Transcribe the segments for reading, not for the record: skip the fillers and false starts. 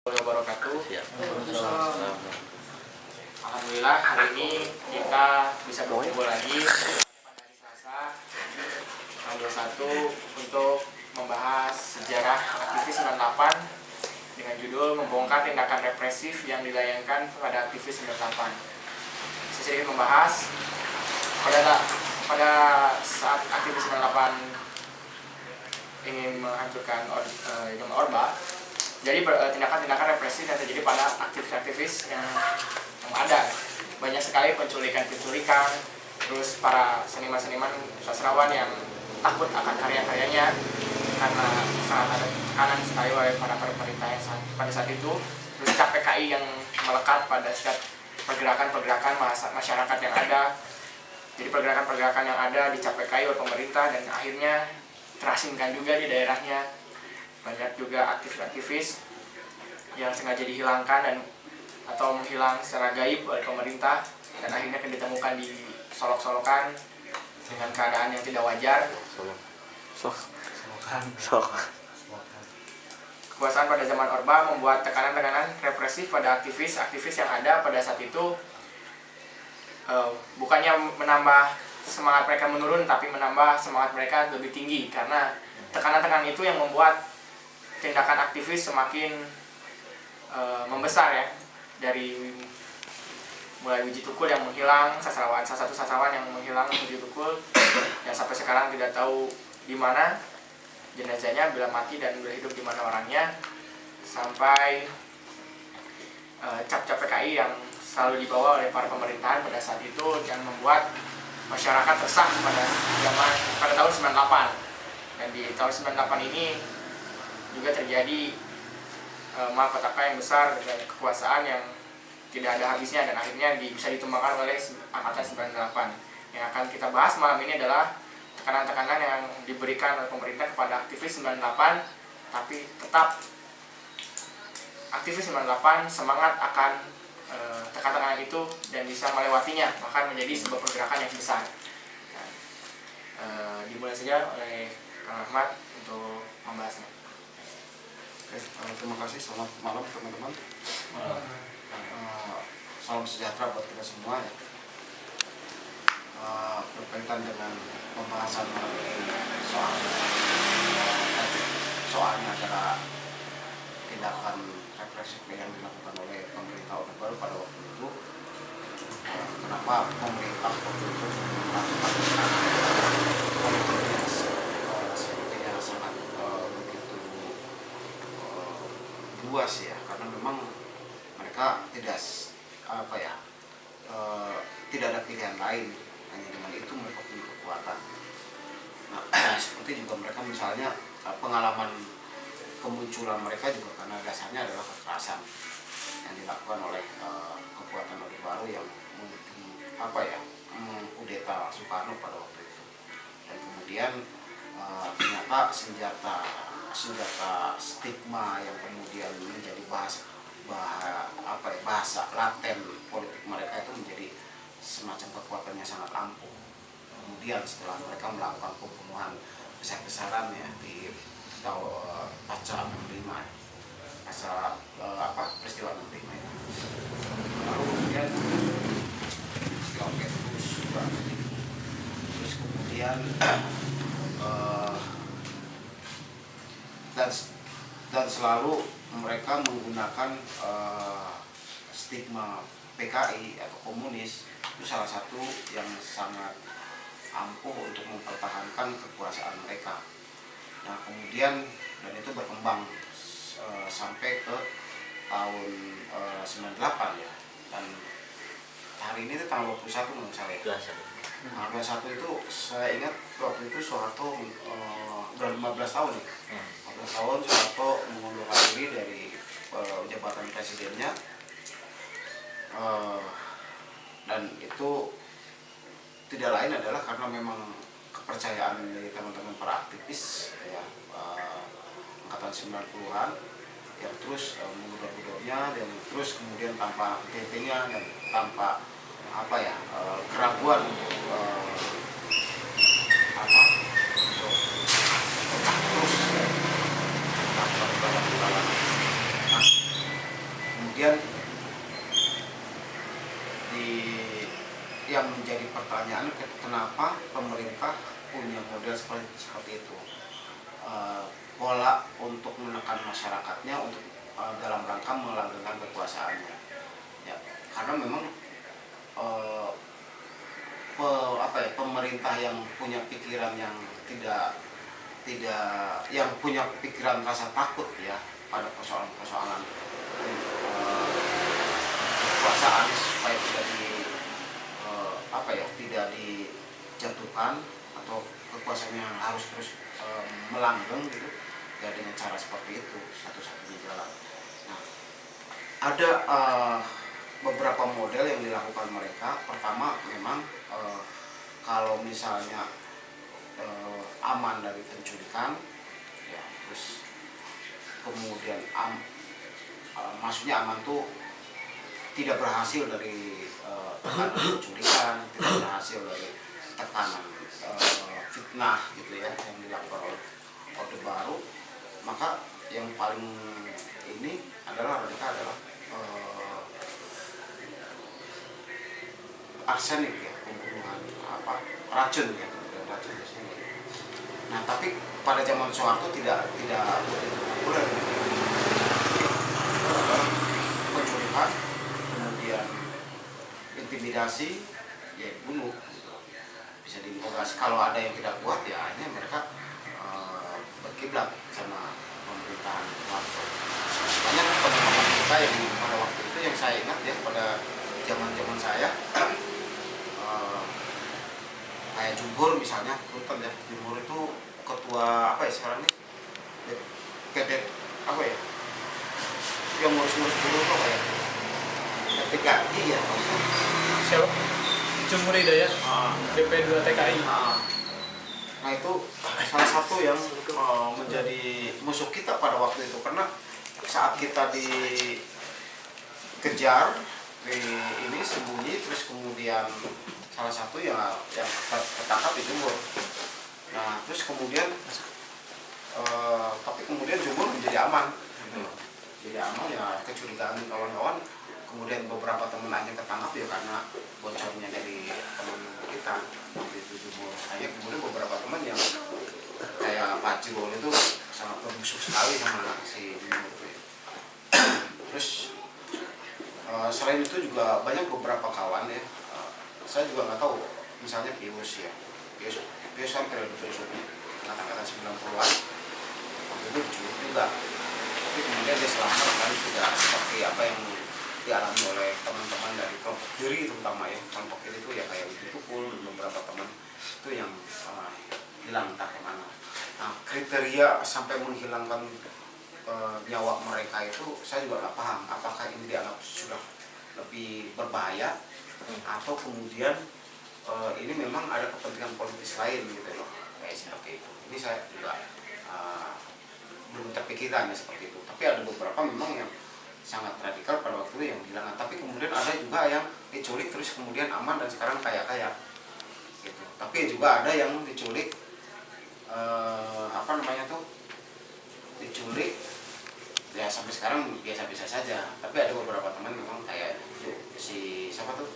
Wabarakatuh. Alhamdulillah hari ini kita bisa berkumpul lagi pada hari Selasa tanggal 21 untuk membahas sejarah aktivis 98 dengan judul membongkar tindakan represif yang dilayangkan pada aktivis 98. Saya sedikit membahas pada saat aktivis 98 ingin menghancurkan Orba. Jadi tindakan-tindakan represif yang terjadi pada aktivis-aktivis yang ada. Banyak sekali penculikan, terus para seniman-seniman sastrawan yang takut akan karya-karyanya karena sangat ada tekanan sekali oleh para pemerintah yang pada saat itu. Terus KPKI yang melekat pada setiap pergerakan-pergerakan masyarakat yang ada. Jadi pergerakan-pergerakan yang ada dicapekai oleh pemerintah dan akhirnya terasingkan juga di daerahnya. Banyak juga aktivis-aktivis yang sengaja dihilangkan atau menghilang secara gaib oleh pemerintah dan akhirnya akan ditemukan di solok-solokan dengan keadaan yang tidak wajar. Kekuasaan pada zaman Orba membuat tekanan-tekanan represif pada aktivis-aktivis yang ada pada saat itu, bukannya menambah semangat mereka menurun, tapi menambah semangat mereka lebih tinggi karena tekanan-tekanan itu yang membuat tindakan aktivis semakin membesar ya, dari mulai Wiji Tukul yang menghilang, salah satu sastrawan yang menghilang Wiji Tukul yang sampai sekarang tidak tahu di mana jenazahnya, bila mati dan bila hidup di mana orangnya, sampai cap-cap PKI yang selalu dibawa oleh para pemerintahan pada saat itu yang membuat masyarakat resah pada tahun 98. Dan di tahun 98 ini juga terjadi malapetaka yang besar dengan kekuasaan yang tidak ada habisnya dan akhirnya bisa ditumbangkan oleh Angkatan 98. Yang akan kita bahas malam ini adalah tekanan-tekanan yang diberikan oleh pemerintah kepada aktivis 98, tapi tetap aktivis 98 semangat akan tekanan itu dan bisa melewatinya, bahkan menjadi sebuah pergerakan yang besar. Dimulai saja oleh Kang Ahmad untuk membahasnya. Oke, terima kasih. Selamat malam teman-teman. Salam sejahtera buat kita semua ya. Berkaitan dengan pembahasan malam ini soalnya adalah tindakan represif yang dilakukan oleh pemerintah Orde Baru pada waktu itu. Kenapa pemerintah waktu itu melakukan sepertinya sangat begitu luas ya, karena memang mereka tidak ada pilihan lain, hanya dengan itu mereka punya kekuatan. Nah, seperti juga mereka misalnya pengalaman kemunculan mereka juga karena dasarnya adalah kekerasan yang dilakukan oleh kekuatan Orde Baru yang mengkudeta Soekarno pada waktu itu. Dan kemudian ternyata senjata stigma yang kemudian menjadi bahasa laten politik mereka itu menjadi semacam kekuatan yang sangat ampuh. Kemudian setelah mereka melakukan pembunuhan besar-besaran ya di pasca 65, peristiwa 65 itu. Lalu kemudian terus kemudian dan selalu mereka menggunakan stigma PKI atau komunis itu salah satu yang sangat ampuh untuk mempertahankan kekuasaan mereka. Nah kemudian dan itu berkembang sampai ke tahun 98 ya, dan hari ini itu tanggal 21 menurut saya. Tanggal 21 itu saya ingat waktu itu Soeharto udah 15 tahun ya. 15 tahun Soeharto mengundurkan diri dari jabatan presidennya, dan itu tidak lain adalah karena memang kepercayaan dari teman-teman para aktivis ya, angkatan 90-an yang terus menggodok-godoknya dan terus kemudian tanpa henti-hentinya dan tanpa keraguan untuk terus melakukan kemudian yang menjadi pertanyaan, kenapa pemerintah punya model seperti itu, pola untuk menekan masyarakatnya untuk dalam rangka melanggengkan kekuasaannya ya, karena memang pemerintah yang punya pikiran yang tidak yang punya pikiran rasa takut ya pada persoalan kekuasaan supaya tidak dijatuhkan atau kekuasaannya harus terus melanggeng gitu ya, dengan cara seperti itu satu-satunya jalan. Nah, ada beberapa model yang dilakukan mereka. Pertama memang kalau misalnya aman dari penculikan ya, terus kemudian maksudnya aman tuh tidak berhasil dari tekanan penculikan, tidak berhasil dari tekanan fitnah gitu ya yang dilakukan oleh Orde Baru, maka yang paling ini adalah mereka adalah arsenik ya, pembunuhan racun ya, racun biasanya. Nah, tapi pada zaman Soeharto tidak boleh penculikan, kemudian intimidasi, ya bunuh, bisa diinterogasi. Kalau ada yang tidak kuat ya akhirnya mereka berkiblat sama pemerintahan Soeharto. Banyak teman-teman kita yang pada waktu itu yang saya ingat ya, pada zaman saya kayak Jumhur misalnya, Rutan ya, Jumhur itu ketua apa ya sekarang ini, PT apa ya, yang ngurus-ngurus dulu tuh kayak TKI ya, siapa? Jumhur Hidayat, BP2 TKI. Nah itu salah satu yang menjadi musuh kita pada waktu itu, karena saat kita dikejar ini sembunyi, terus kemudian salah satu yang ketangkap di Jumhur. Nah terus kemudian tapi kemudian Jumhur menjadi aman, jadi aman ya, kecurigaan kawan-kawan. Kemudian beberapa teman aja ketangkap ya karena bocornya dari teman kita waktu itu Jumhur. Hanya kemudian beberapa teman yang kayak Pak Cirol itu sangat bermusuh sekali sama si Jumhur. Terus selain itu juga banyak beberapa kawan ya, saya juga nggak tahu, misalnya Pius ya, Pius kan periode berikutnya kata-kata 90-an waktu itu diculik juga, tapi kemudian dia selamat kan, tidak seperti apa yang dialami oleh teman-teman dari kelompok kiri terutama ya. Kelompok kiri itu ya kayak itu pun beberapa teman itu yang hilang entah kemana. Nah kriteria sampai menghilangkan nyawa mereka itu saya juga nggak paham, apakah ini dianggap sudah lebih berbahaya atau kemudian ini memang ada kepentingan politis lain gitu loh, kayak seperti itu. Ini saya juga belum terpikirkan ya seperti itu, tapi ada beberapa memang yang sangat radikal pada waktu itu yang bilang, tapi kemudian ada juga yang diculik terus kemudian aman dan sekarang kaya-kaya gitu. Tapi juga ada yang diculik diculik ya sampai sekarang biasa-biasa saja. Tapi ada beberapa teman memang kayak si siapa tuh,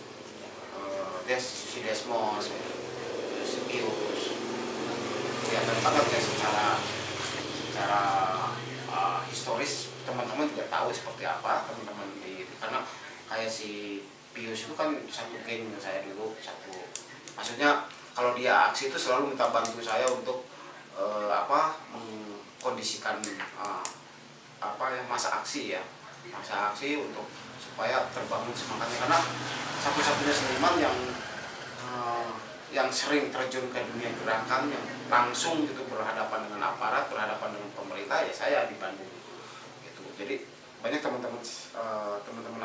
si Desmos, si Pius, kelihatan banget ya secara historis. Teman-teman juga tahu seperti apa teman-teman karena kayak si Pius itu kan satu geng saya dulu, maksudnya kalau dia aksi itu selalu minta bantu saya untuk mengkondisikan masa aksi untuk supaya terbangun semangatnya, karena satu-satunya seniman yang sering terjun ke dunia gerakan yang langsung gitu berhadapan dengan aparat, berhadapan dengan pemerintah ya saya di Bandung gitu. Jadi banyak teman-teman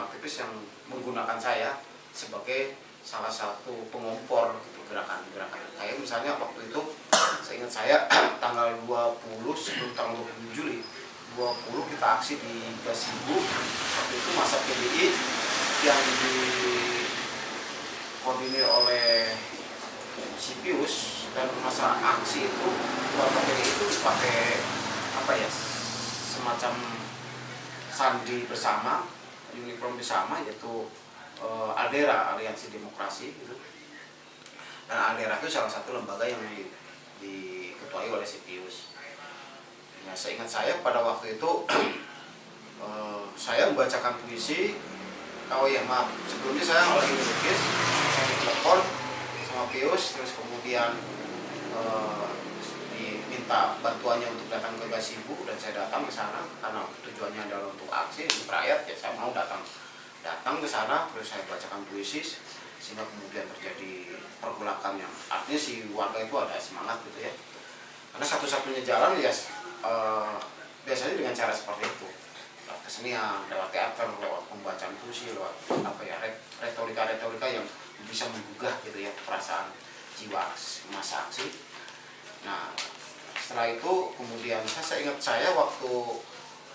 aktivis yang menggunakan saya sebagai salah satu pengompor gitu, gerakan-gerakan. Kayak misalnya waktu itu seingat saya tanggal 20 sebelum tanggal 20 Juli 20 kita aksi di Gasibu. Waktu itu masa PDI yang dikoordinir oleh si Pius, dan masa aksi itu warga PDI itu dipakai semacam sandi bersama unit program bersama, yaitu Aldera, Aliansi Demokrasi gitu. Dan Aldera itu salah satu lembaga yang diketuai oleh si Pius. Ya, seingat saya pada waktu itu saya membacakan puisi. Oh iya, maaf, sebelumnya saya lagi melukis, saya ditelepon sama Pius, terus kemudian diminta bantuannya untuk datang ke Gasibu, dan saya datang ke sana karena tujuannya adalah untuk aksi untuk rakyat. Ya saya mau datang ke sana, terus saya bacakan puisi, sehingga kemudian terjadi pergolakan yang artinya si warga itu ada semangat gitu ya. Karena satu-satunya jalan ya biasanya dengan cara seperti itu, lewat kesenian, lewat teater, lewat pembacaan puisi, lewat retorika yang bisa menggugah gitu ya perasaan jiwa masa aksi. Nah, setelah itu kemudian saya ingat waktu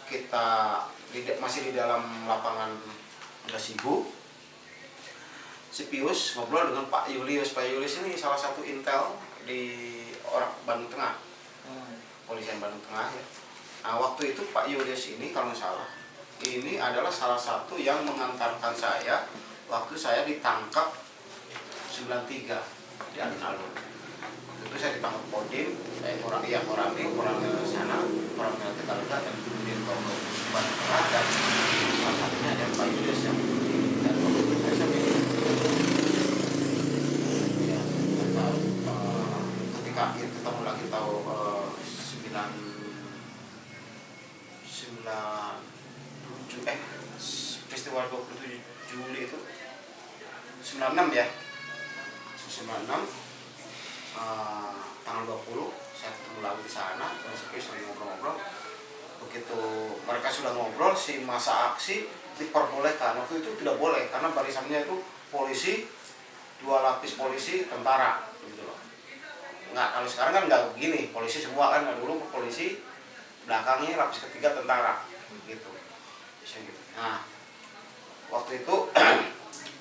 kita masih di dalam lapangan Gasibu, si Pius ngobrol dengan Pak Julius. Pak Julius ini salah satu intel di Bandung Tengah, polisian Bandung Tengah ya. Nah, waktu itu Pak Julius ini kalau nggak salah, ini adalah salah satu yang mengantarkan saya waktu saya ditangkap 93 di alun-alun. Itu saya ditangkap Kodim, orang ke sana, orang ke Tegalega, dan kemudian ke Bandung Tengah, dan salah satunya ada Pak Julius yang dan waktu itu saya sampai ya, ketika akhir ketemu lagi tahu 97 peristiwa 27 Juli itu 96 ya, 96 tanggal 20 saya ketemu lagi di sana, terus lagi ngobrol-ngobrol. Begitu mereka sudah ngobrol, si masa aksi diperbolehkan. Waktu itu tidak boleh karena barisannya itu polisi, 2 lapis polisi, tentara gitu loh. Nggak, kalau sekarang kan nggak begini, polisi semua kan, nggak, dulu polisi, belakangnya lapis ketiga tentara gitu. Nah, waktu itu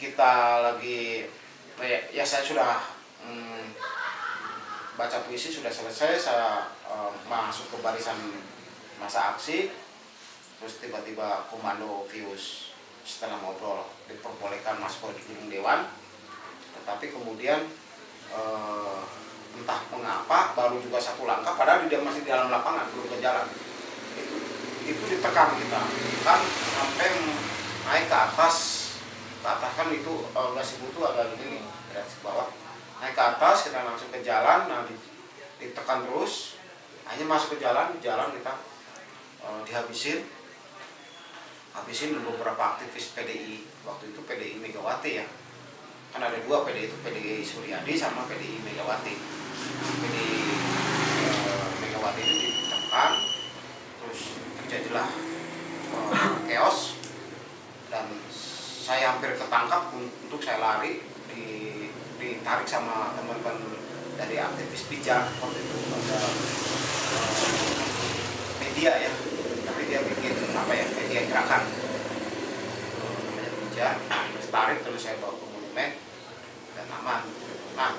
kita lagi ya saya sudah baca puisi sudah selesai, saya masuk ke barisan masa aksi, terus tiba-tiba komando Pius setelah ngobrol diperbolehkan masuk ke gedung dewan, tetapi kemudian entah mengapa baru juga 1 langkah, padahal dia masih di dalam lapangan, belum ke jalan. Itu ditekan kita kan sampai naik ke atas kan, itu Gasibu itu agak gini dari bawah, naik ke atas kita langsung ke jalan. Nah, ditekan terus, hanya masuk ke jalan kita dihabisin dan beberapa aktivis PDI, waktu itu PDI Megawati ya, kan ada 2 PDI itu, PDI Suryadi sama PDI Megawati. PDI Megawati itu ditekan, terus terjadilah chaos, dan saya hampir ketangkap. Untuk saya lari, ditarik sama teman-teman dari aktivis pijak. Waktu itu ada media ya, tapi dia bikin media gerakan pijak, terus tarik, terus saya bawa ke monumen dan aman. Nah,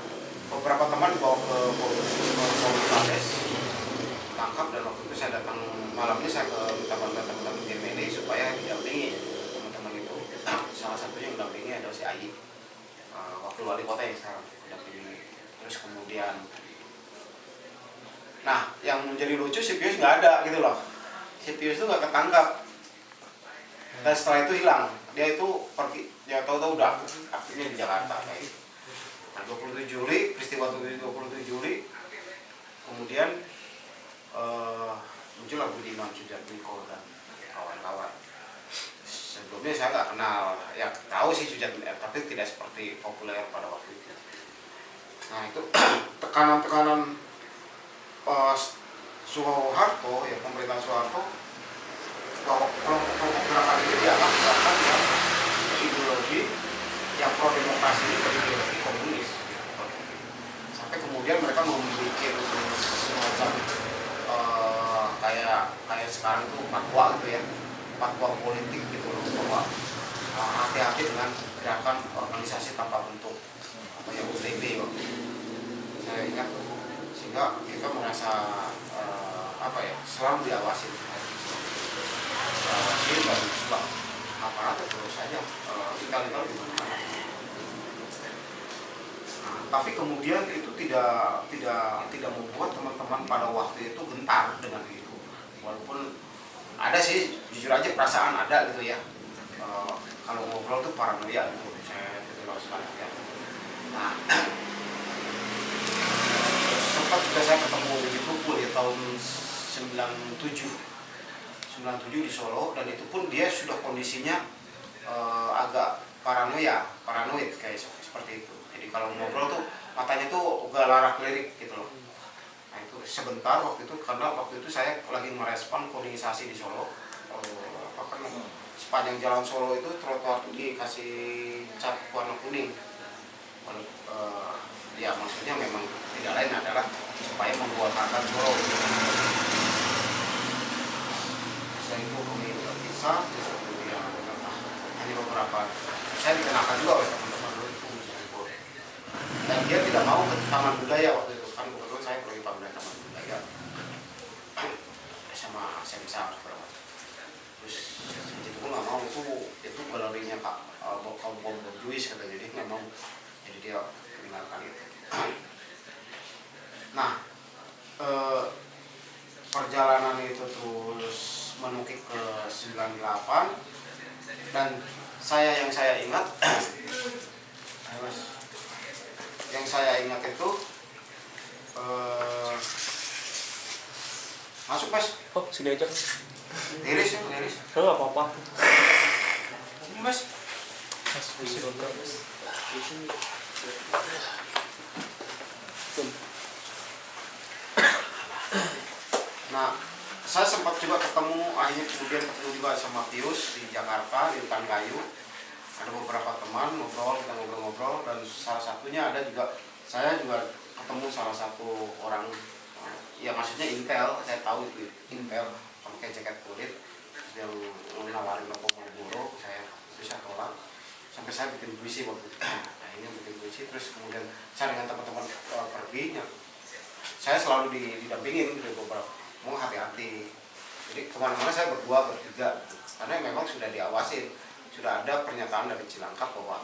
beberapa teman bawa ke Polres, tangkap, dan waktu itu saya datang malamnya, saya minta bantuan teman-teman GMNI supaya didampingi teman-teman itu. Salah satunya yang mendampingi adalah si Ayi, wakil wali kota yang sekarang mendampingi. Terus kemudian, nah yang menjadi lucu, si Pius nggak ada gitu loh. Si Pius itu nggak ketangkap, dan setelah itu hilang. Dia itu pergi, ya tahu-tahu udah aktifnya di Jakarta kayak gitu. Nah, 27 Juli, peristiwa 27 Juli, kemudian muncullah Budiman Sujatmiko dan kawan-kawan. Sebelumnya saya nggak kenal, ya tahu sih Sujatmiko, tapi tidak seperti populer pada waktu itu. Nah, itu tekanan-tekanan Soeharto, ya pemerintahan Soeharto, bahwa kelompok gerakan ini dianggap gerakan yang ideologi yang pro demokrasi, ideologi komunis. Sampai kemudian mereka membuat semacam kayak sekarang itu fatwa gitu ya, fatwa politik gitu loh, bahwa hati-hati dengan gerakan organisasi tanpa bentuk, apa ya, UTB waktu itu. Saya ingat, sehingga kita merasa selalu diawasin dan aparat terus saja intel di mana-mana. Nah, tapi kemudian itu tidak membuat teman-teman pada waktu itu gentar dengan itu. Walaupun ada sih, jujur aja perasaan ada gitu ya. Kalau ngobrol tuh paranoia gitu, saya terus ya. Nah, sempat juga saya ketemu di Tukul ya tahun 97 di Solo, dan itu pun dia sudah kondisinya agak paranoid kayak seperti itu. Jadi kalau ngobrol tuh matanya tuh udah larak lirik gitu loh. Nah itu sebentar waktu itu, karena waktu itu saya lagi merespon kolonisasi di Solo. Sepanjang jalan Solo itu trotoar itu dikasih cat warna kuning. Ya maksudnya memang tidak lain adalah supaya membuatkan Solo. Saya itu kemudian terpisah, kemudian hanya beberapa saya dikenakan juga oleh teman-teman dulu itu. Dan dia tidak mau ke Taman Budaya waktu itu, kan kebetulan saya pergi pamit Taman Budaya sama Semsa berapa. Terus itu pun nggak mau, itu galerinya Kak kaum berjuis kata, jadi nggak mau, jadi dia meninggalkan itu. Nah perjalanan itu terus menukik ke 98, dan yang saya ingat itu masuk Mas. Oh, sini aja. Liris. Oh, apa-apa. Sini Mas. Nah, saya sempat juga akhirnya ketemu juga sama Pius di Jakarta, di Hutan Kayu. Ada beberapa teman kita ngobrol, dan salah satunya saya juga ketemu salah satu orang, ya maksudnya intel, saya tahu itu intel, pakai jaket kulit, yang menawarin rokok Marlboro, saya bisa tolak, sampai saya bikin puisi waktu itu. Akhirnya bikin puisi, terus kemudian saya dengan teman-teman pergi, saya selalu didampingin dari beberapa, mau hati-hati. Jadi kemana-mana saya bertiga, karena memang sudah diawasin, sudah ada pernyataan dari Cilangkap bahwa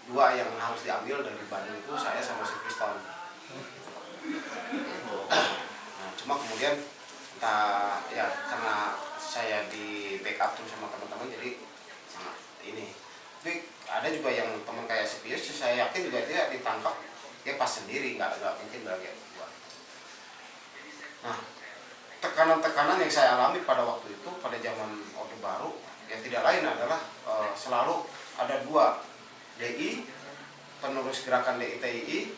dua yang harus diambil dari Bandung itu saya sama si Kriston. Nah, cuma kemudian ya karena saya di backup terus sama teman-teman, jadi sangat ini. Tapi ada juga yang teman kayak si Pius, saya yakin juga dia ditangkap dia pas sendiri, nggak mungkin lagi dua. Nah, tekanan-tekanan yang saya alami pada waktu itu, pada zaman Orde Baru, ya tidak lain adalah selalu ada dua, DI, penerus gerakan DITII,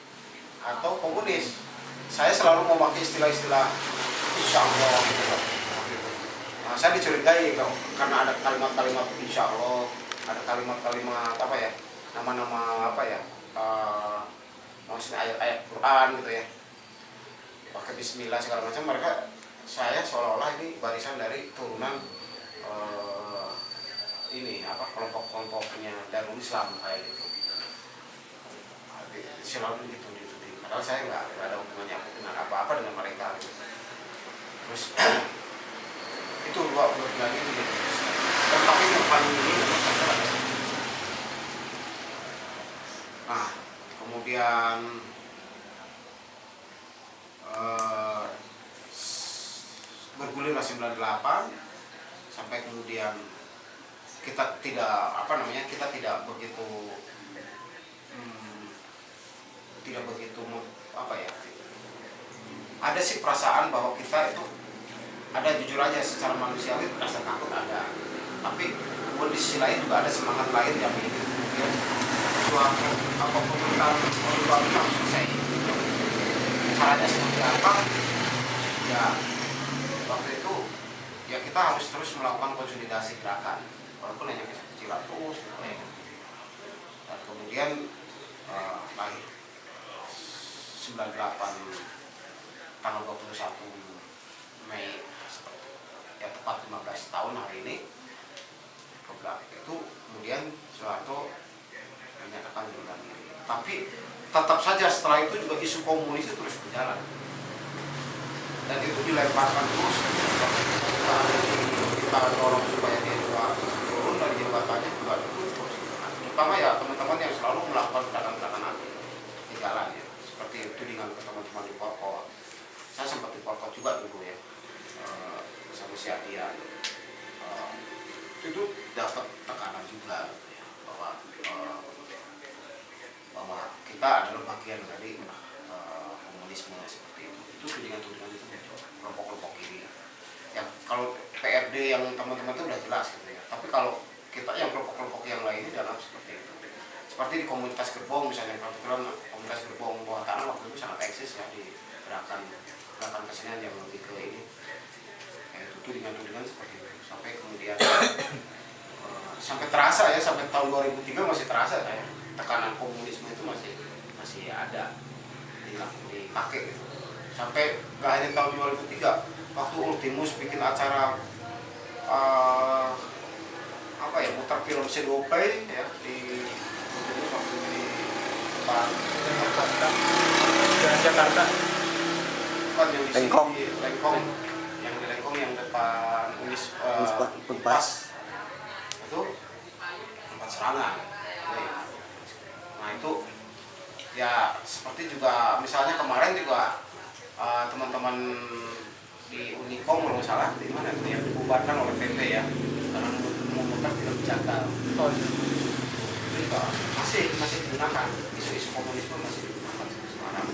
atau komunis. Saya selalu memakai istilah-istilah insya Allah gitu. Nah, saya dicurigai karena ada kalimat-kalimat insya Allah, ada kalimat-kalimat apa ya, nama-nama apa ya, maksudnya ayat-ayat Quran gitu ya, pakai Bismillah segala macam. Saya seolah-olah ini barisan dari turunan kelompok-kelompoknya Darul Islam kayak gitu. Selalu gitu. Padahal saya nggak ada hubungannya dengan apa-apa dengan mereka gitu. Terus itu dua lagi gitu. Dan tapi yang paling ini nah kemudian bergulirlah 98 sampai kemudian kita tidak begitu apa ya, ada sih perasaan bahwa kita itu ada, jujur aja secara manusiawi rasa takut ada, tapi di sisi lain juga ada semangat lain yang ingin kemudian suatu pemerintahan baru harus selesai. Caranya seperti apa ya, waktu itu ya kita harus terus melakukan konsolidasi gerakan walaupun hanya kecil-kecilan terus gitu ya. Dan kemudian lahir 98 tanggal 21 Mei ya, tepat 15 tahun hari ini itu kemudian Soeharto menyatakan mengundurkan diri. Tapi tetap saja setelah itu juga isu komunis itu terus berjalan, dan itu dilemparkan terus, kita dorong supaya dia juga terutama ya teman-teman yang selalu melakukan gerakan-gerakan di jalan ya, seperti tudingan ke teman-teman di Porkot. Saya sempat di Porkot juga dulu ya, sama si Adian. Itu dapat tekanan juga ya, bahwa kita adalah bagian dari komunisme seperti itu. Itu tudingan-tudingan itu muncul kelompok-kelompok kiri. Ya kalau PRD yang teman-teman itu udah jelas gitu ya. Tapi kalau kita yang kelompok-kelompok yang lain ini dalam seperti itu. Seperti di komunitas Gerbong misalnya, kebetulan komunitas Gerbong bawah tanah waktu itu sangat eksis ya di gerakan kesenian yang lebih ke ini. Ya, itu tudingan-tudingan seperti itu. Sampai kemudian sampai terasa ya, sampai tahun 2003 masih terasa ya, tekanan komunisme itu masih ada dipakai gitu. Sampai nggak hanya tahun 2003, waktu Ultimus bikin acara apa ya, muter film C2P ya di Ultimus waktu itu di depan Jakarta. Bukan yang di sini, Lengkong. Lengkong, yang di Lengkong yang depan Unpas itu tempat serangan. Nah itu ya seperti juga misalnya kemarin juga teman-teman di Unikom kalau nggak salah di mana itu yang dibubarkan oleh PP ya karena memutar film Jagal. Oh, Itu juga masih digunakan, isu-isu komunisme masih digunakan sampai sekarang,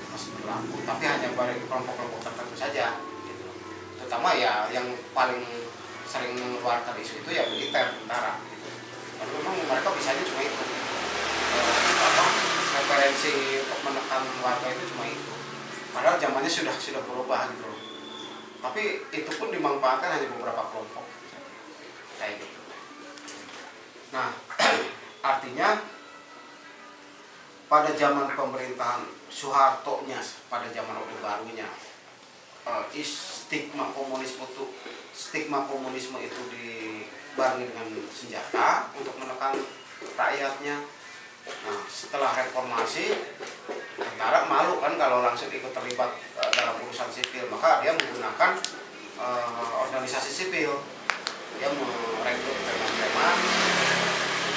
masih berlaku, tapi hanya bagi kelompok-kelompok tertentu saja gitu. Terutama ya yang paling sering mengeluarkan isu itu ya militer, tentara gitu. Karena memang mereka bisanya cuma itu, referensi untuk menekan warga itu cuma itu. Padahal zamannya sudah berubah gitu loh. Tapi itu pun dimanfaatkan hanya beberapa kelompok kayak gitu. Nah, artinya pada zaman pemerintahan Soeharto-nya, pada zaman Orde Barunya, stigma komunisme itu dibarengi dengan senjata untuk menekan rakyatnya. Nah, setelah reformasi, tentara malu kan kalau langsung ikut terlibat dalam urusan sipil, maka dia menggunakan organisasi sipil. Dia merekrut preman-preman,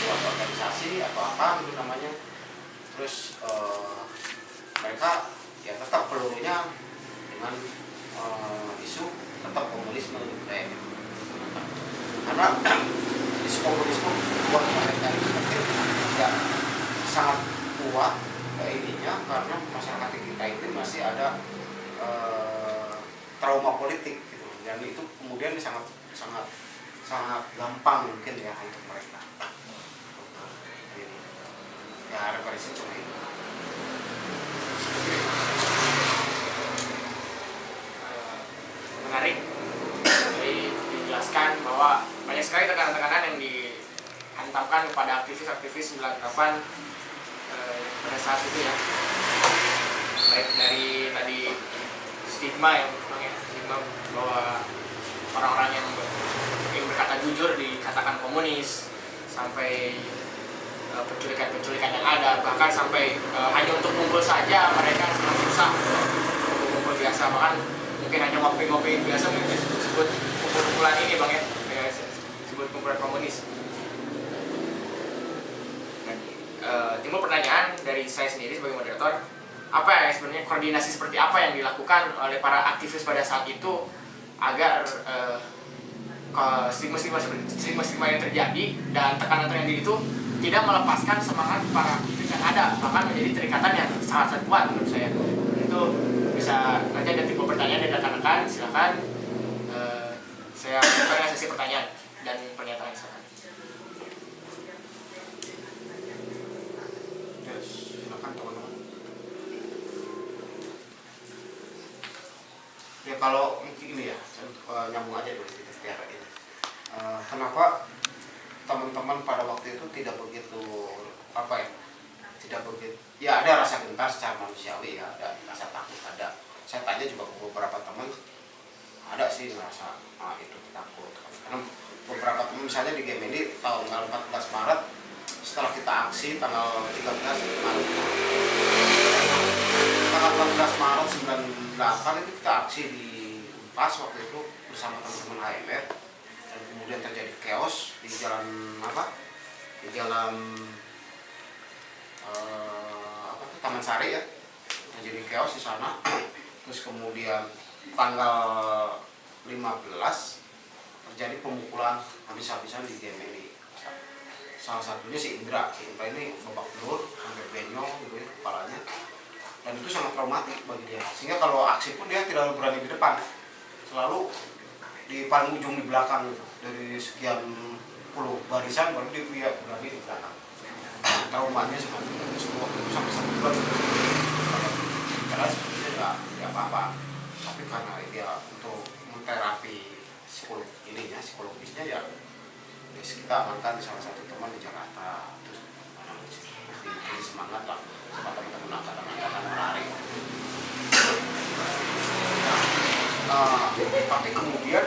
buat organisasi atau apa itu namanya. Terus mereka ya tetap pelurunya dengan isu tetap komunisme kayak gitu. Karena isu komunisme buat mereka itu mungkin ya sangat kuat ininya karena masyarakat kita itu masih ada trauma politik gitu, dan itu kemudian sangat gampang mungkin ya untuk mereka. Ya referensi cuma itu. Menarik. Jadi dijelaskan bahwa banyak sekali tekanan-tekanan yang dihantamkan kepada aktivis-aktivis 98 pada saat itu ya. Baik dari tadi stigma bahwa orang-orang yang berkata jujur dikatakan komunis, sampai penculikan yang ada, bahkan sampai hanya untuk kumpul saja mereka sangat susah kumpul biasa, bahkan mungkin hanya ngopi-ngopi biasa mungkin disebut kumpul-kumpulan ini bang ya, disebut kumpulan komunis. Timbul pertanyaan dari saya sendiri sebagai moderator, apa ya sebenarnya koordinasi seperti apa yang dilakukan oleh para aktivis pada saat itu agar stigma yang terjadi dan tekanan itu tidak melepaskan semangat para aktivis yang ada, bahkan menjadi terikatan yang sangat kuat menurut saya. Itu bisa nanti ada tipe pertanyaan dari rekan-rekan, silakan. Saya buka sesi pertanyaan dan pernyataan silakan. Silakan teman-teman. Ya kalau ini ya, nyambung aja dulu biar ini. Kenapa teman-teman pada waktu itu tidak begitu ya ada rasa gentar secara manusiawi ya, ada rasa takut ada. Saya tanya juga ke beberapa teman, ada sih merasa itu takut. Karena beberapa teman misalnya di GMD tanggal 14 Maret setelah kita aksi tanggal 13 Maret, tanggal 14 Maret 98 itu kita aksi di Unpas waktu itu bersama teman-teman HMR, dan kemudian terjadi chaos di jalan jalan Taman Sari ya, terjadi chaos di sana. Terus kemudian tanggal 15 terjadi pemukulan habis-habisan di GMI. Salah satunya si Indra ini babak belur sampai benyong gitu ya kepalanya, dan itu sangat traumatik bagi dia, sehingga kalau aksi pun dia tidak berani di depan, selalu di paling ujung di belakang gitu. Dari sekian puluh barisan baru dia berani di belakang. Traumanya seperti itu sampai 1 bulan karena sebenarnya nggak apa-apa, tapi karena dia untuk menterapi psikologisnya ya kita amankan di salah satu teman di Jakarta, terus diberi semangat lah sama teman-teman angkatan lari. Tapi kemudian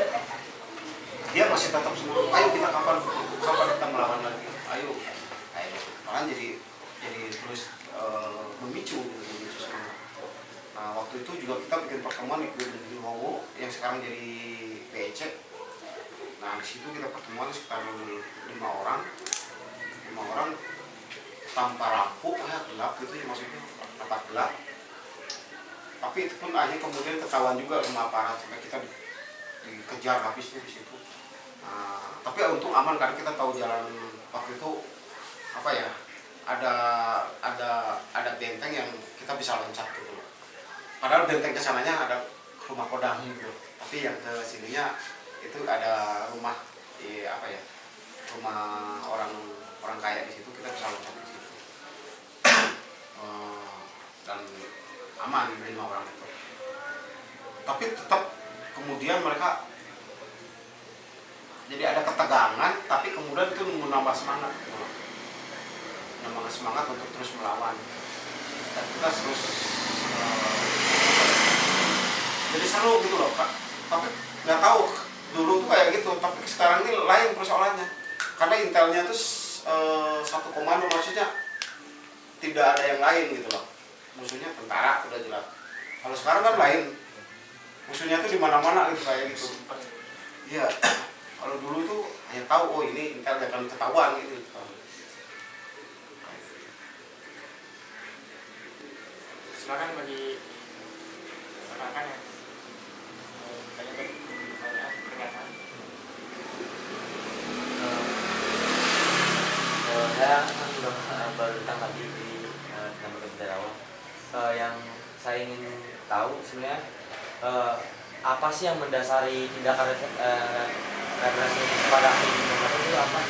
dia masih tetap semangat, ayo kita kapan kita melawan lagi, ayo malah jadi terus memicu semangat. Nah, waktu itu juga kita bikin pertemuan di Wowo yang sekarang jadi PEC. Nah, di situ kita pertemuan sekitar 5 orang tanpa lampu ya, gelap gitu ya, maksudnya tempat gelap. Tapi itu pun akhirnya kemudian ketahuan juga sama aparat, sampai kita dikejar habisnya di situ. Nah, tapi untung aman karena kita tahu jalan waktu itu apa ya, ada benteng yang kita bisa loncat gitu loh. Padahal benteng kesananya ada rumah Kodam gitu, tapi yang ke sininya itu ada rumah rumah orang kaya di situ, kita bisa loncat di situ. Dan aman 5 orang itu. Tapi tetap kemudian mereka jadi ada ketegangan, tapi kemudian itu menambah semangat untuk terus melawan. Dan kita terus jadi seru gitu loh Kak. Tapi nggak tahu dulu tuh kayak gitu, tapi sekarang ini lain persoalannya, karena intelnya tuh satu komando, maksudnya tidak ada yang lain gitu loh. Musuhnya tentara udah jelas. Kalau sekarang kan lain, musuhnya tuh di mana-mana gitu kayak gitu. Iya. Kalau dulu tuh hanya tahu oh ini intel akan ketahuan gitu. Silakan bagi rekan-rekan yang tanya pernyataan. Saya kan sudah baru datang tadi di nama Kedarawan. Yang saya ingin tahu sebenarnya apa sih yang mendasari tindakan represi kepada aktivis itu, apa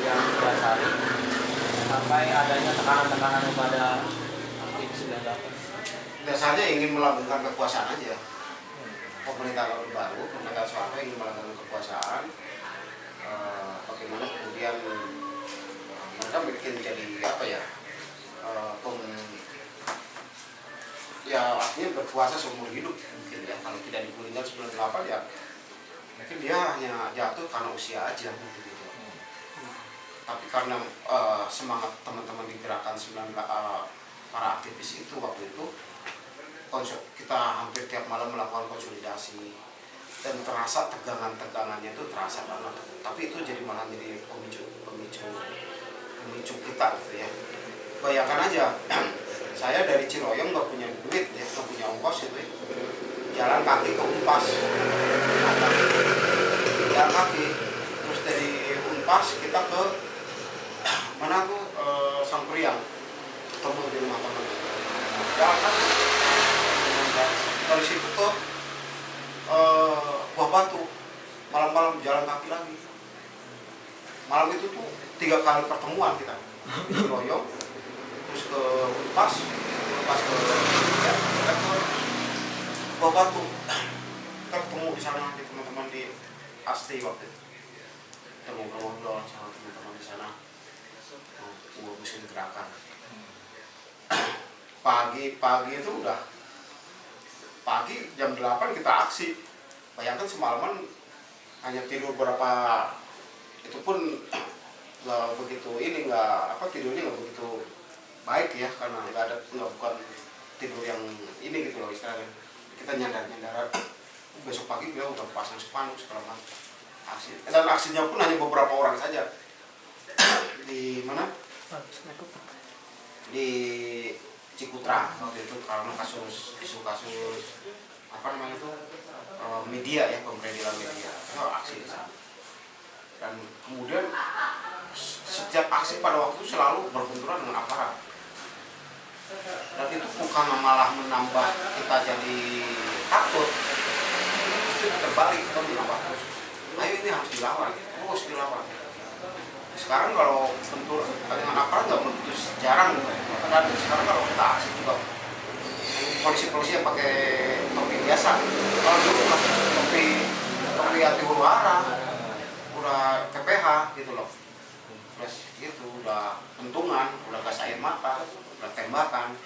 yang mendasari sampai adanya tekanan-tekanan kepada aktivis 98? Biasanya ingin melanggengkan kekuasaan aja. Pemerintah baru, pemerintah Soeharto ingin melanggengkan kekuasaan. Bagaimana kemudian mereka bikin jadi apa ya? Ya artinya berkuasa seumur hidup mungkin ya. Kalau tidak digulingkan 98 ya mungkin dia hanya jatuh karena usia aja gitu. Tapi karena semangat teman-teman di gerakan para aktivis itu waktu itu, kita hampir tiap malam melakukan konsolidasi dan terasa tegangannya itu terasa banget. Tapi itu malah jadi pemicu kita gitu ya. Bayangkan aja, saya dari Ciroyong nggak punya duit ya, nggak punya ongkos itu ya. Jalan kaki ke Unpas, jalan kaki, terus dari Unpas kita ke mana tuh Sangkuriang, ketemu di rumah teman. Jalan kaki, dari situ ke Buah Batu, malam-malam jalan kaki lagi. Malam itu tuh 3 kali pertemuan kita di Ciroyong, terus ke Unpas ke Buah Batu. Kita ketemu di sana di teman-teman di Asti waktu itu. Kita ngobrol sama teman-teman di sana. Bisa digerakkan. Pagi itu udah pagi jam 8 kita aksi. Bayangkan semalaman hanya tidur berapa, itu pun nggak begitu tidurnya nggak begitu baik ya, karena bukan tidur yang ini gitu loh istilahnya. Kita nyandar besok pagi kita udah pasang spanduk segala macam aksi, dan aksinya pun hanya beberapa orang saja di mana? Di Cikutra waktu itu karena isu kasus apa namanya itu media ya, pemberedelan media, itu aksi di sana. Dan kemudian setiap aksi pada waktu itu selalu berbenturan dengan aparat. Dan itu bukan malah menambah kita jadi takut, itu terbalik, kita menambah terus. Ayo ini harus dilawan, terus dilawan. Sekarang kalau bentur dengan aparat nggak begitu jarang, dan sekarang kalau kita aksi juga polisi-polisi yang pakai topi biasa. Kalau dulu masih topi anti huru hara, udah PPH gitu loh. Terus gitu udah pentungan, udah gas air mata, udah tembakan.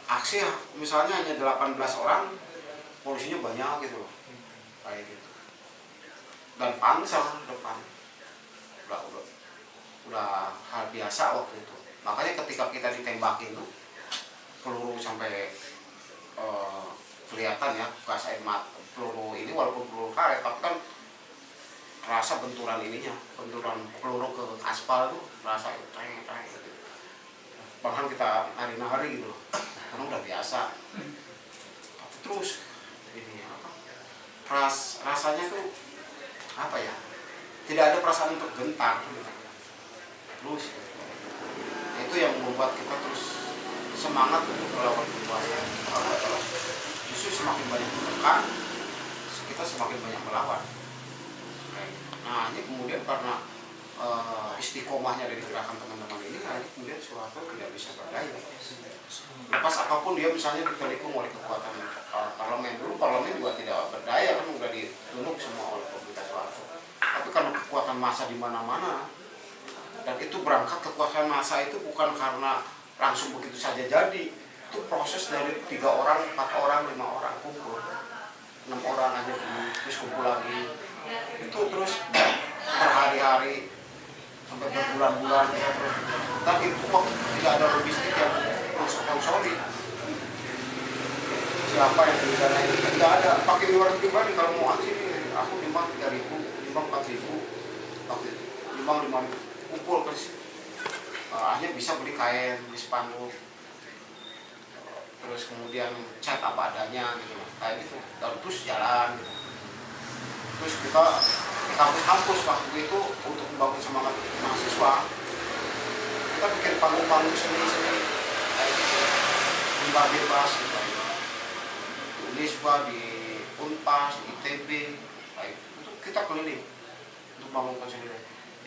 Aksi misalnya hanya 18 orang, polisinya banyak gitu loh. Kayak gitu. Dan panser depan. Udah hal biasa waktu itu. Makanya ketika kita ditembakin tuh peluru sampai kelihatan ya gas air mata, peluru ini walaupun peluru karet tapi kan rasa benturan ininya, benturan peluru ke aspal tuh rasa treng gitu. Bahkan kita nari-nari gitu loh, karena udah biasa. Tapi terus ini apa? Rasanya tuh apa ya? Tidak ada perasaan untuk gentar gitu. Terus itu yang membuat kita terus semangat untuk melawan kekuasaan. Justru semakin banyak menekan, kita semakin banyak melawan. Nah ini kemudian karena istiqomahnya dari gerakan teman-teman ini, nah ini kemudian Soeharto tidak bisa berdaya. Lepas apapun dia misalnya ditelikung oleh kekuatan parlemen, dulu parlemen juga tidak berdaya, kan sudah ditunduk semua oleh pemerintah Soeharto. Tapi karena kekuatan massa di mana-mana, dan itu berangkat kekuasaan massa itu bukan karena langsung begitu saja jadi, itu proses dari 3 orang, 4 orang, 5 orang kumpul, 6 orang aja terus kumpul lagi, itu terus berhari-hari sampai berbulan-bulan, dan itu waktu tidak ada logistik yang konsolid. Siapa yang didana ini tidak ada, pakai luar pribadi kalau mau aksi ini, aku nimbang 3.000, nimbang 4.000, waktu itu nimbang 5.000 kumpul terus akhirnya bisa beli kain, beli spanduk, terus kemudian cat apa adanya gitu, kayak gitu, dan terus jalan gitu. Terus kita di kampus-kampus waktu itu untuk membangun semangat mahasiswa, kita bikin panggung-panggung seni-seni kayak gitu, di bebas gitu, di Unisba, di Unpas, di ITB, kayak itu kita keliling untuk bangunkan seni.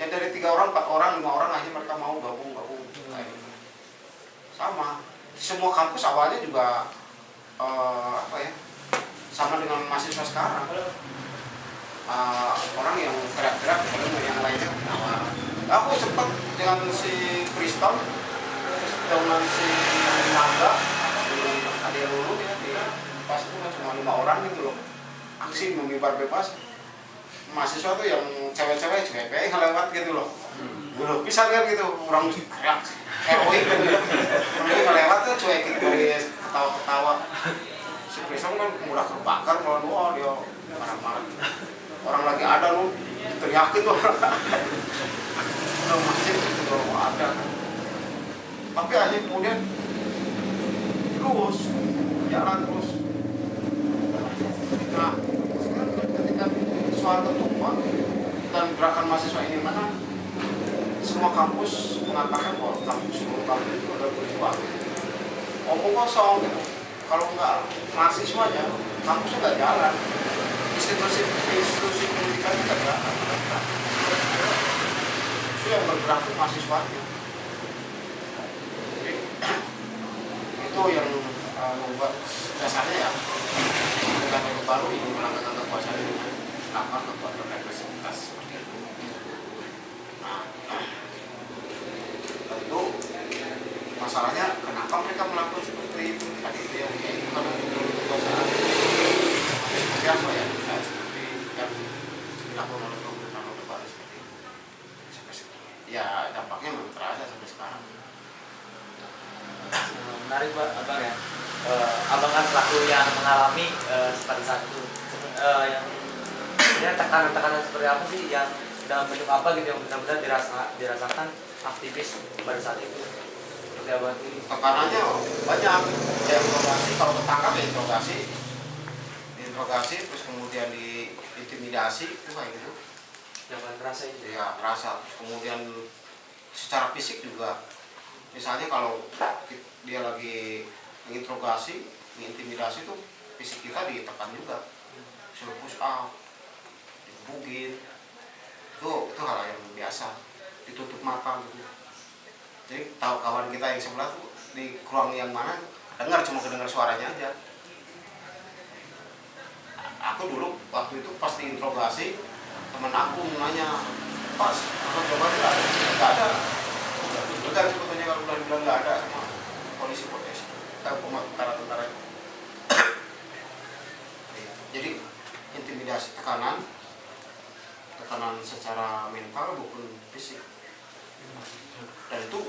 Yang dari 3 orang, 4 orang, 5 orang aja mereka mau gabung kayak gitu. Sama di semua kampus awalnya juga apa ya, sama dengan mahasiswa sekarang. Orang yang gerak-gerak, yang lainnya ketawa. Aku sempat dengan si Kriston, dengan si Naga, si Ade Lulu ya, di pas itu cuma 5 orang gitu loh. Aksi mengibar bebas. Mahasiswa tuh yang cewek-cewek yang lewat gitu loh. Belum bisa lihat gitu, orang teriak heroik gitu. Orang lewat tuh cuekin dari ketawa-ketawa. Si Kriston kan mudah terbakar kalau wah dia marah-marah. Orang lagi ada lu teriakin tuh orang. Udah masih gitu loh ada. Tapi akhirnya kemudian terus jalan terus. Nah, ketika soal ketumpah dan gerakan mahasiswa ini mana, semua kampus mengatakan bahwa kampus itu adalah berjuang. Omong kosong gitu. Kalau nggak mahasiswanya, kampusnya nggak jalan. Institusi pendidikan nggak jalan. Itu yang bergerak itu mahasiswanya. Jadi, itu yang membuat dasarnya ya. Negara baru ini melanggarkan kekuasaan ini, melakukan kekuatan represivitas seperti itu. Nah, tentu masalahnya kenapa mereka melakukan seperti itu? Tadi itu yang karena kekuasaan seperti apa ya? Seperti yang dilakukan oleh pemerintahan Orde Baru seperti itu. Ya dampaknya memang terasa sampai sekarang. Menarik Pak, abang ya. Abang kan selaku yang mengalami seperti saat itu, yang tekanan-tekanan seperti apa sih yang dalam bentuk apa gitu yang benar-benar dirasakan aktivis pada saat itu? Seperti apa ini? Tekanannya banyak, ya interogasi, kalau ketangkap ya interogasi, terus kemudian diintimidasi, itu kayak gitu. Yang paling terasa itu? Ya terasa, kemudian secara fisik juga, misalnya kalau dia lagi menginterogasi, mengintimidasi tuh fisik kita ditekan juga, suruh push up, digebukin, itu hal yang biasa, ditutup mata gitu. Jadi tahu kawan kita yang sebelah tuh di ruang yang mana, dengar cuma kedengar suaranya aja. Aku dulu waktu itu pas diinterogasi, teman aku nanya, "Pas, apa jawabannya ada?" "Nggak ada." Udah lega sebetulnya kalau udah bilang nggak ada sama polisi, tentara. Jadi intimidasi, tekanan secara mental maupun fisik. Dan itu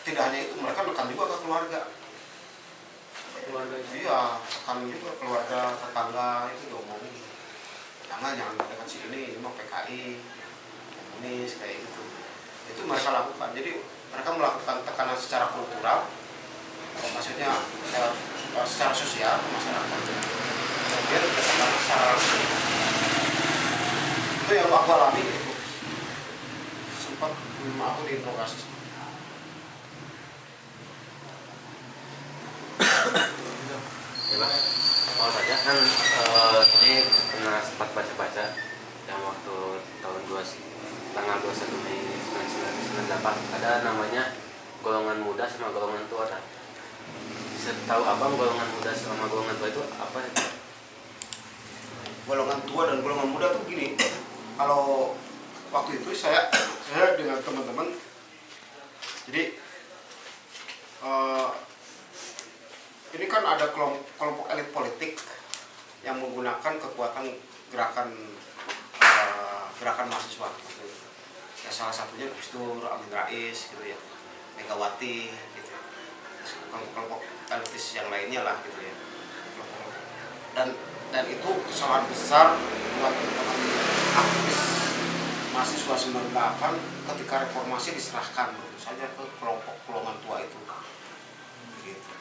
tidak hanya itu, mereka tekan juga ke keluarga. Iya, tekan juga keluarga, tetangga itu diomongin. Jangan dekat sini mah PKI, komunis kayak gitu. Itu mereka lakukan. Jadi mereka melakukan tekanan secara kultural, maksudnya secara sosial ke masyarakat. Kemudian tekanan secara itu yang aku alami itu. Sempat aku diinterogasi. Ya Pak, mau saja kan tadi pernah sempat baca-baca yang waktu tanggal 21 Mei 1998 ada namanya golongan muda sama golongan tua. Bisa tahu abang golongan muda sama golongan tua itu apa? Golongan tua dan golongan muda tuh gini, kalau waktu itu saya dengan teman-teman, jadi ini kan ada kelompok elit politik yang menggunakan kekuatan gerakan mahasiswa. Ya, salah satunya Gus Dur, Amin Rais, gitu ya, Megawati, gitu. Kelompok elitis yang lainnya lah, gitu ya. Dan itu kesalahan besar buat teman-teman aktivis mahasiswa 98 ketika reformasi diserahkan tentu saja ke kelompok golongan tua itu. Gitu.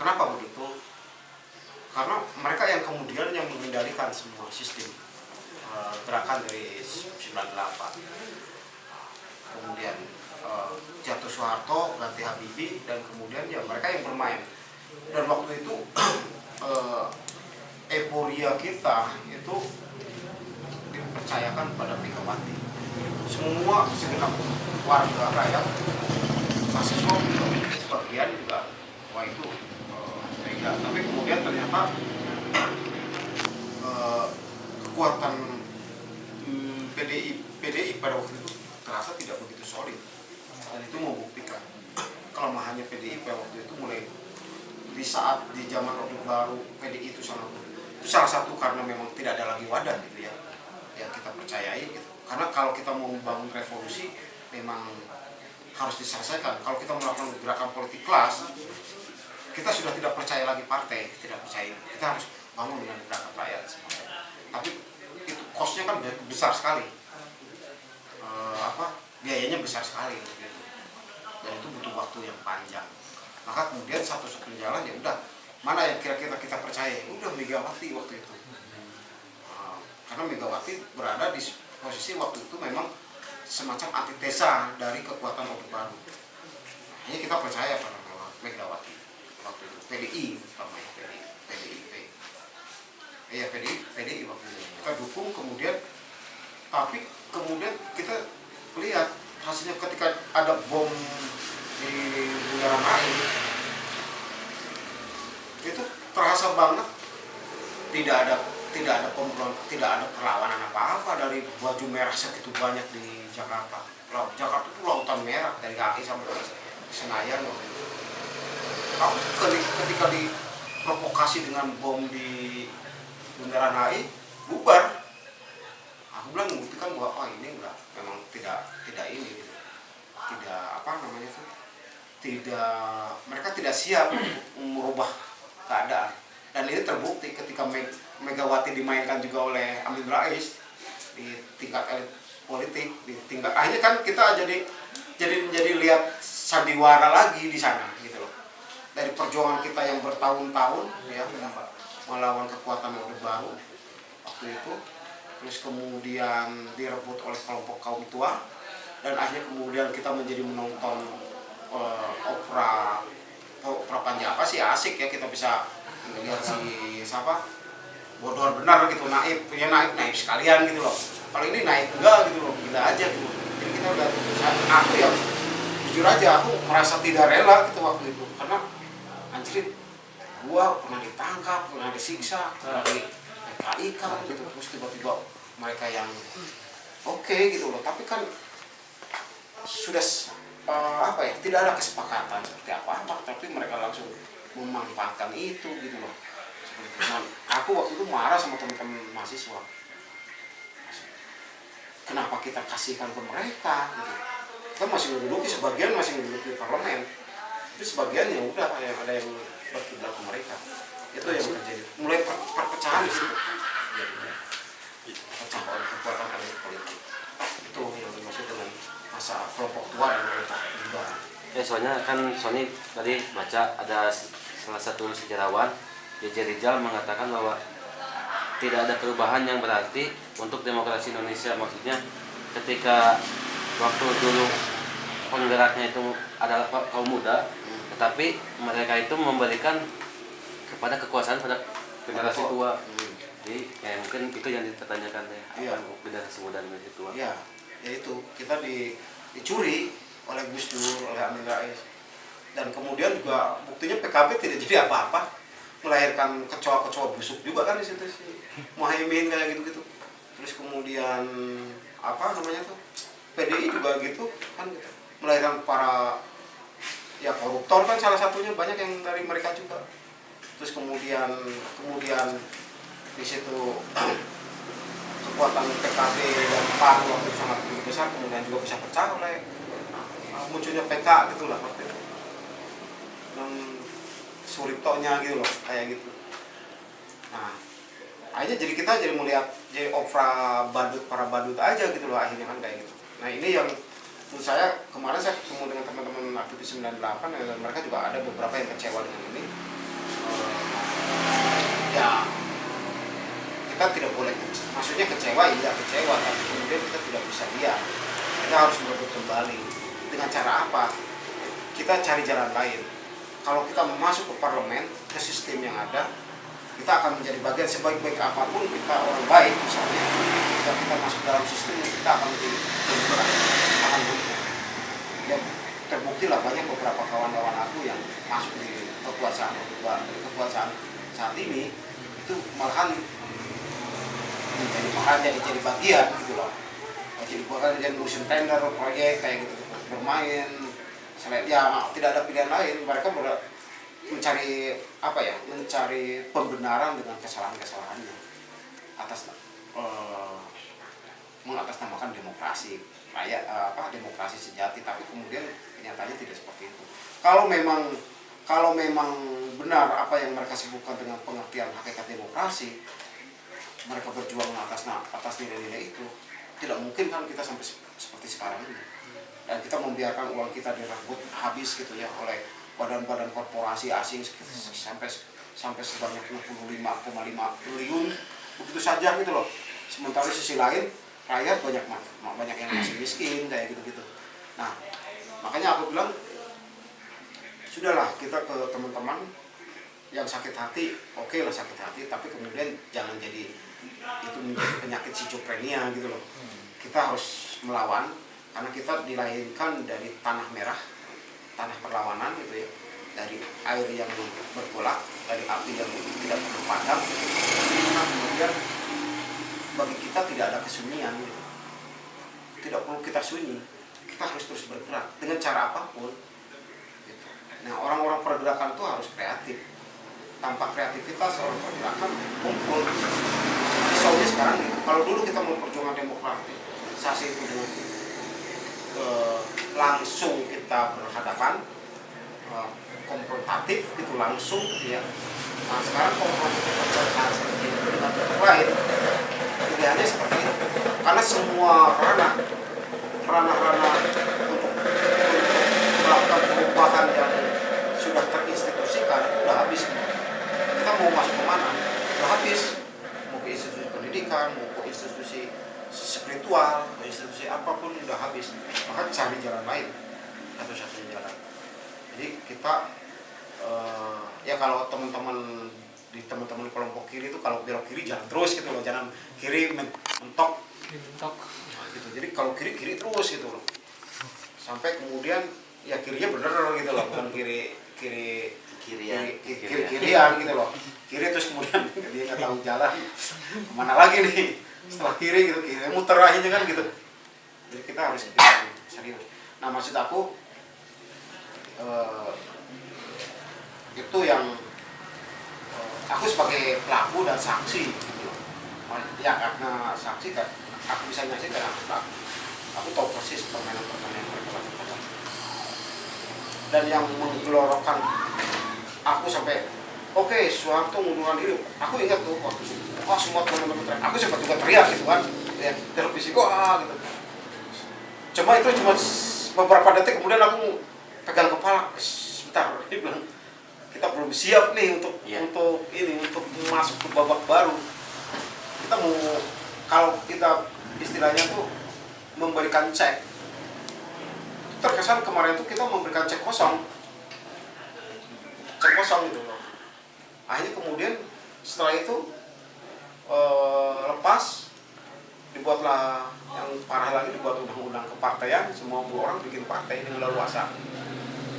Kenapa begitu? Karena mereka yang kemudian yang mengendalikan semua sistem gerakan dari 98. Kemudian jatuh Soeharto, ganti Habibie, dan kemudian ya mereka yang bermain. Dan waktu itu euforia kita itu dipercayakan pada Megawati. Semua segenap warga rakyat, mahasiswa sebagian juga, wah itu Mega. Tapi kemudian ternyata kekuatan PDI pada waktu itu terasa tidak begitu solid, dan itu membuktikan kelemahannya PDI pada waktu itu mulai di zaman Orde Baru. PDI itu salah satu karena memang tidak ada lagi wadah gitu ya yang kita percayai gitu. Karena kalau kita mau membangun revolusi memang harus diselesaikan. Kalau kita melakukan gerakan politik kelas, kita sudah tidak percaya lagi partai, tidak percaya. Kita harus bangun dengan gerakan rakyat semuanya. Tapi itu kosnya kan besar sekali, biayanya besar sekali gitu. Dan itu butuh waktu yang panjang. Maka kemudian satu-satunya jalan ya udah, mana yang kira-kira kita percaya? Udah Megawati waktu itu. Karena Megawati berada di posisi waktu itu memang semacam antitesa dari kekuatan Orde Baru. Hanya kita percaya pada Megawati waktu itu. PDI utamanya, PDI waktu itu kita dukung. Kemudian tapi kemudian kita lihat hasilnya ketika ada bom di Bundaran HI, itu terasa banget tidak ada perlawanan apa-apa dari baju merah segitu banyak di Jakarta. Jakarta itu lautan merah dari HI sampai Senayan. Ketika diprovokasi dengan bom di Bundaran HI, bubar. Aku bilang membuktikan bahwa ini enggak, memang tidak ini, mereka tidak siap merubah keadaan. Dan ini terbukti ketika Megawati dimainkan juga oleh Amin Rais. di tingkat elit politik, di tingkat akhirnya kan kita jadi lihat sandiwara lagi di sana gitu loh. Dari perjuangan kita yang bertahun-tahun ya melawan kekuatan Orde Baru waktu itu, terus kemudian direbut oleh kelompok kaum tua, dan akhirnya kemudian kita menjadi menonton opera Panjapa sih asik ya, kita bisa melihat si siapa bodor benar gitu, naib ya, naib sekalian gitu loh. Kalau ini naib enggak gitu loh, gila aja gitu. Jadi kita udah, aku ya jujur aja aku merasa tidak rela gitu waktu itu, karena anjir gua pernah ditangkap, pernah disiksa, pernah di PKI kan gitu, terus tiba-tiba mereka yang oke gitu loh, tapi kan sudah apa ya, tidak ada kesepakatan seperti apa-apa, tapi mereka langsung memanfaatkan itu gitu loh. Nah, aku waktu itu marah sama teman-teman mahasiswa, kenapa kita kasihkan ke mereka gitu. Kita masih menduduki, sebagian masih menduduki parlemen, itu sebagian ya udah ada yang berkiblat ke mereka. Itu yang terjadi, mulai perpecahan di situ, pecah oleh kekuatan elit politik. Itu yang dimaksud dengan masa kelompok tua dan kelompok muda. Soalnya kan Sony tadi baca ada salah satu sejarawan J.J. Rizal mengatakan bahwa tidak ada perubahan yang berarti untuk demokrasi Indonesia. Maksudnya ketika waktu dulu penggeraknya itu adalah kaum muda, tetapi mereka itu memberikan kepada kekuasaan pada generasi tua. Jadi ya mungkin itu yang dipertanyakan ya, Iya. generasi muda dan generasi tua. Ya itu kita dicuri oleh Gus Dur, oleh Amin Rais, dan kemudian juga buktinya PKB tidak jadi apa-apa, melahirkan kecoa-kecoa busuk juga kan di situ si Muhaimin kayak gitu-gitu. Terus kemudian apa namanya tuh PDI juga gitu kan gitu, melahirkan para ya koruptor kan salah satunya, banyak yang dari mereka juga. Terus kemudian di situ kekuatan PKB dan PAN waktu itu sangat besar, kemudian juga bisa pecah oleh munculnya PK gitu lah waktu itu, yang Suriptonya gitu loh kayak gitu. Nah akhirnya jadi kita jadi melihat jadi opera para badut aja gitu loh akhirnya kan kayak gitu. Nah ini yang menurut saya, kemarin saya ketemu dengan teman-teman aktivis 98 dan mereka juga ada beberapa yang kecewa dengan ini. Ya kita tidak boleh, maksudnya kecewa iya kecewa, tapi kemudian kita tidak bisa diam, kita harus merebut kembali. Dengan cara apa? Kita cari jalan lain. Kalau kita masuk ke parlemen, ke sistem yang ada, kita akan menjadi bagian, sebaik-baik apapun kita orang baik misalnya, kita masuk dalam sistem, kita akan menjadi bergerak, akan bergerak. Ya terbukti lah banyak beberapa kawan-kawan aku yang masuk di kekuasaan saat ini itu malahan jadi bagian gitu loh, jadi ngurusin tender proyek kayak gitu, bermain selain ya tidak ada pilihan lain, mereka mencari apa ya, mencari pembenaran dengan kesalahannya atas mengatasnamakan demokrasi kayak demokrasi sejati, tapi kemudian kenyataannya tidak seperti itu. Kalau memang benar apa yang mereka sebutkan dengan pengertian hakikat demokrasi, mereka berjuang atas nilai-nilai itu, tidak mungkin kan kita sampai seperti sekarang ini. Dan kita membiarkan uang kita direbut habis gitu ya oleh badan-badan korporasi asing sampai sebanyak 65,5 triliun begitu saja gitu loh. Sementara sisi lain rakyat banyak yang masih miskin kayak gitu-gitu. Nah, makanya aku bilang sudahlah, kita ke teman-teman yang sakit hati, oke lah sakit hati, tapi kemudian jangan jadi itu menjadi penyakit schizophrenia gitu loh. Kita harus melawan karena kita dilahirkan dari tanah merah, tanah perlawanan gitu ya, dari air yang bergolak, dari api yang tidak pernah padam. Nah, kemudian bagi kita tidak ada kesunyian gitu. Tidak perlu kita sunyi, kita harus terus bergerak dengan cara apapun gitu. Nah, orang-orang pergerakan itu harus kreatif. Tanpa kreativitas orang pergerakan kumpul. Misalnya sekarang gitu, kalau dulu kita mau perjuangan demokratisasi itu dengan langsung kita berhadapan, konfrontatif gitu langsung gitu ya. Nah sekarang konfrontatif dengan pihak lain, pilihannya seperti itu. karena semua ranah untuk melakukan perubahan yang sudah terinstitusikan udah habis. Kita mau masuk kemana? Udah habis. Mau ke institusi pendidikan, mau ke institusi spiritual, ke institusi apapun udah habis. Maka cari jalan lain, satu-satunya jalan. Jadi kita ya kalau teman-teman kelompok kiri itu kalau belok kiri jangan terus gitu loh, jangan kiri mentok. Nah, gitu. Jadi kalau kiri terus gitu loh. Sampai kemudian ya kirinya bener gitu loh, bukan kirian gitu loh. Kiri terus kemudian dia nggak tahu jalan kemana lagi nih setelah kiri gitu, kiri muter akhirnya kan gitu. Jadi kita harus serius. Nah maksud aku itu yang aku sebagai pelaku dan saksi gitu. Ya karena saksi kan aku bisa nyaksikan aku tahu persis permainan yang mereka lakukan. Dan yang menggelorokkan aku sampai oke, Soeharto mengundurkan diri. Aku ingat tuh waktu semua teman-teman teriak. Aku sempat juga teriak gitu kan, ya televisi wah gitu. Cuma beberapa detik kemudian aku pegang kepala, sebentar, dia bilang kita belum siap nih untuk masuk ke babak baru. Kita mau, kalau kita istilahnya tuh memberikan cek. Terkesan kemarin tuh kita memberikan cek kosong gitu loh. Akhirnya kemudian setelah itu lepas, dibuatlah yang parah lagi, dibuat undang-undang kepartaian. Semua orang bikin partai dengan leluasa.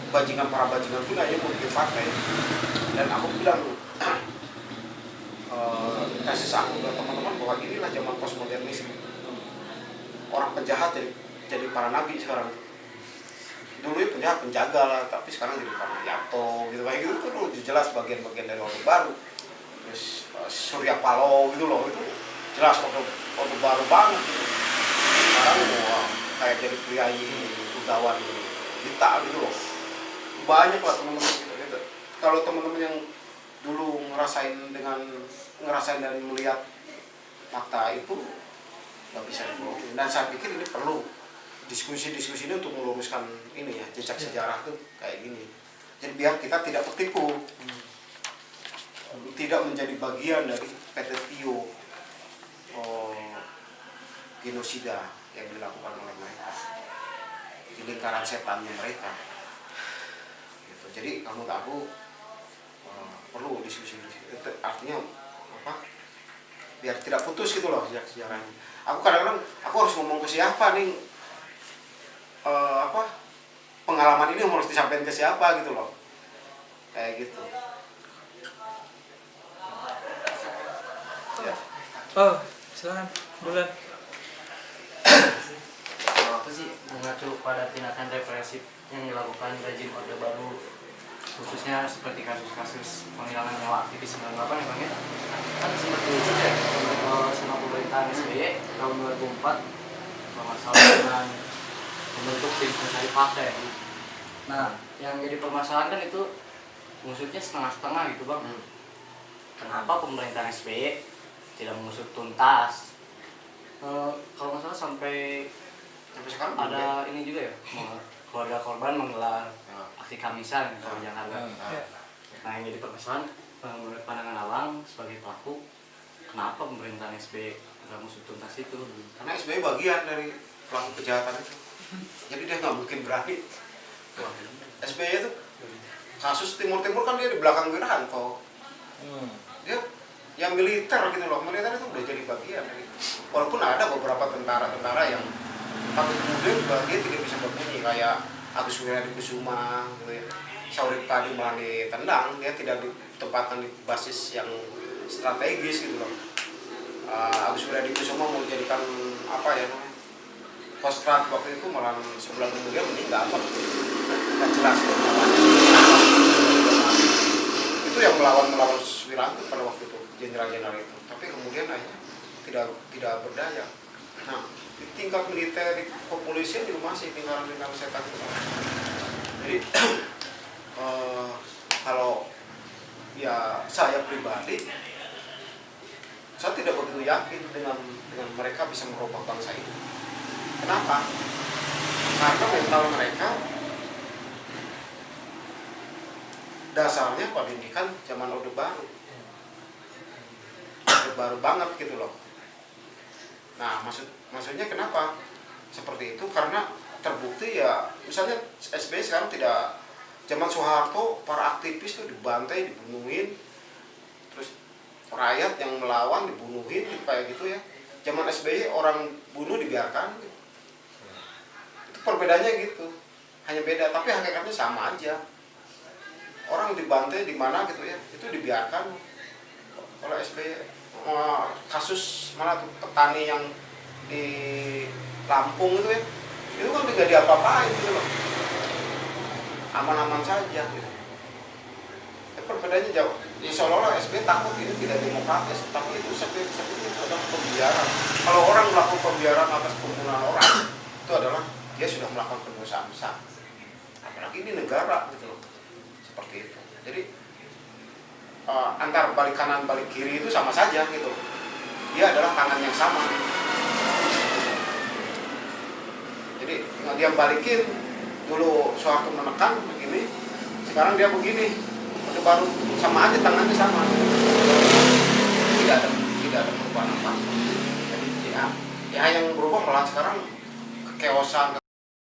Para bajingan pun aja mau bikin partai. Dan aku bilang tesis aku ke teman-teman bahwa inilah zaman postmodernisme. Orang penjahat jadi para nabi sekarang. Dulu ya penjahat penjaga lah, tapi sekarang jadi para Yato gitu kayak gitu tuh dulu jelas bagian-bagian dari Orde Baru. Terus Surya Paloh gitu loh, itu jelas Orde Baru banget. Sekarang kayak jadi priayi udawan kita gitu loh. Banyak lah teman-teman gitu. Kalau teman-teman yang dulu ngerasain dan melihat fakta itu nggak bisa dibohongin. Dan saya pikir ini perlu diskusi ini untuk meluruskan ini ya, jejak sejarah tuh kayak gini. Jadi biar kita tidak tertipu, tidak menjadi bagian dari PT Tio genosida yang dilakukan oleh mereka di lingkaran setannya mereka. Gitu. Jadi kamu tahu perlu diskusi. Itu artinya apa? Biar tidak putus gitu loh jejak sejarahnya. Aku kadang-kadang harus ngomong ke siapa nih? Pengalaman ini harus disampaikan ke siapa gitu loh, kayak gitu ya. Silakan Bulan. Apa sih mengacu pada tindakan represif yang dilakukan rejim Orde Baru, khususnya seperti kasus-kasus penghilangan nyawa aktivis 98 ya Bang ya? Kan sempat diusut ya sama pemerintahan SBY tahun 2004 bermasalah dengan membentuk tim pencari fakta ya. Nah, yang jadi permasalahan kan itu mengusutnya setengah-setengah gitu Bang. Kenapa pemerintahan SBY tidak mengusut tuntas? Kalau nggak salah sampai sekarang ada ini juga ya, keluarga korban menggelar aksi kamisan di Jakarta. Nah, yang jadi permasalahan menurut pandangan Awang sebagai pelaku, kenapa pemerintahan SBY nggak mengusut tuntas itu? Karena SBY bagian dari pelaku kejahatan itu. Jadi dia nggak mungkin berani. SBY itu kasus Timur kan dia di belakang Wiranto. Dia yang militer gitu loh, militer itu udah jadi bagian dari. Walaupun ada beberapa tentara yang tapi kemudian dia tidak bisa berbunyi kayak Agus Suryadi-Kusuma gitu ya. Saurip tadi malah ditendang, dia tidak ditempatkan di basis yang strategis gitu loh. Agus Suryadi-Kusuma mau dijadikan apa ya namanya? Kostrat waktu itu malah sebulan kemudian meninggal, nggak jelas itu yang melawan Wiranto pada waktu itu jenderal-jenderal itu, tapi kemudian akhirnya tidak berdaya. Nah di tingkat militer, di kepolisian juga masih lingkaran setan itu. Jadi kalau ya saya pribadi saya tidak begitu yakin dengan mereka bisa merubah bangsa ini. Kenapa? Karena mental mereka dasarnya pendidikan zaman Orde Baru. Orde Baru banget gitu loh. Nah, maksudnya kenapa seperti itu? Karena terbukti ya, misalnya SBY sekarang tidak, zaman Soeharto para aktivis tuh dibantai, dibunuhin, terus rakyat yang melawan dibunuhin kayak gitu ya. Zaman SBY orang bunuh dibiarkan gitu. Itu perbedaannya gitu, hanya beda, tapi hakikatnya sama aja. Orang dibantai di mana gitu ya, itu dibiarkan. Kalau SBY kasus mana tuh petani yang di Lampung itu ya, itu kan tidak diapa-apain gitu loh, aman-aman saja gitu. Perbedaannya jauh. Ya seolah-olah SBY takut ini tidak demokratis, tapi itu sebenarnya itu adalah pembiaran. Kalau orang melakukan pembiaran atas pembunuhan orang, itu adalah dia sudah melakukan pendosaan besar. Apalagi ini negara gitu loh, seperti itu. Jadi antar balik kanan balik kiri itu sama saja gitu. Dia adalah tangan yang sama. Jadi dia balikin, dulu Soeharto menekan begini, sekarang dia begini. Orde Baru sama aja, tangannya sama.